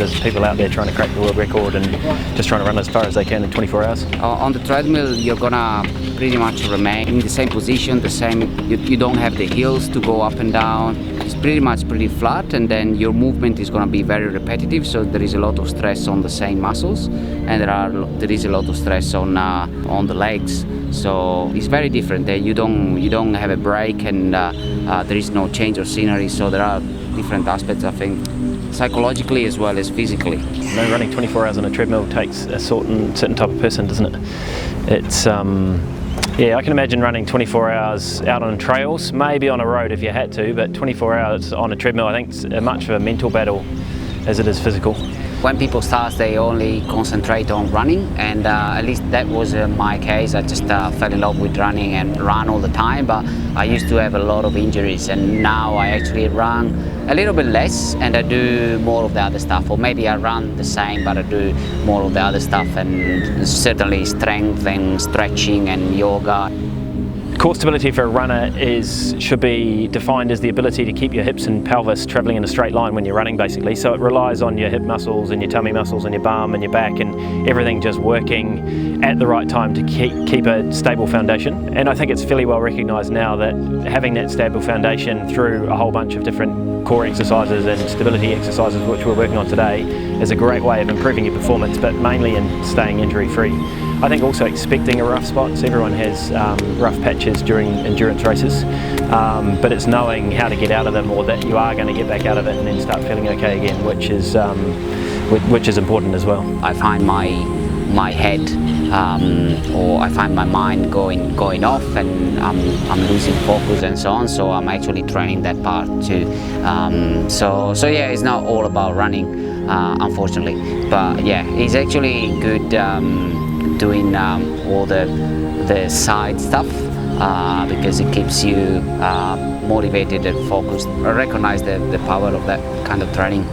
there's people out there trying to crack the world record and just trying to run as far as they can in 24 hours. On the treadmill, you're gonna pretty much remain in the same position, you don't have the hills to go up and down. It's pretty flat, and then your movement is gonna be very repetitive, so there is a lot of stress on the same muscles, and there is a lot of stress on the legs. So it's very different. You don't have a break, and there is no change of scenery. So there are different aspects, I think, psychologically as well as physically. Running 24 hours on a treadmill takes a certain type of person, doesn't it? It's yeah, I can imagine running 24 hours out on trails, maybe on a road if you had to, but 24 hours on a treadmill, I think it's much of a mental battle as it is physical. When people start, they only concentrate on running, and at least that was my case. I just fell in love with running and run all the time, but I used to have a lot of injuries, and now I actually run a little bit less and I do more of the other stuff, or maybe I run the same but I do more of the other stuff, and certainly strength and stretching and yoga. Core stability for a runner should be defined as the ability to keep your hips and pelvis travelling in a straight line when you're running, basically. So it relies on your hip muscles and your tummy muscles and your bum and your back and everything just working at the right time to keep a stable foundation. And I think it's fairly well recognised now that having that stable foundation through a whole bunch of different core exercises and stability exercises, which we're working on today, is a great way of improving your performance, but mainly in staying injury-free. I think also expecting a rough spot. So everyone has rough patches during endurance races, but it's knowing how to get out of them, or that you are going to get back out of it and then start feeling okay again, which is important as well. I find my head or I find my mind going off, and I'm losing focus and so on. So I'm actually training that part too. So yeah, it's not all about running, unfortunately, but yeah, it's actually good. Doing all the side stuff because it keeps you motivated and focused. I recognize the power of that kind of training.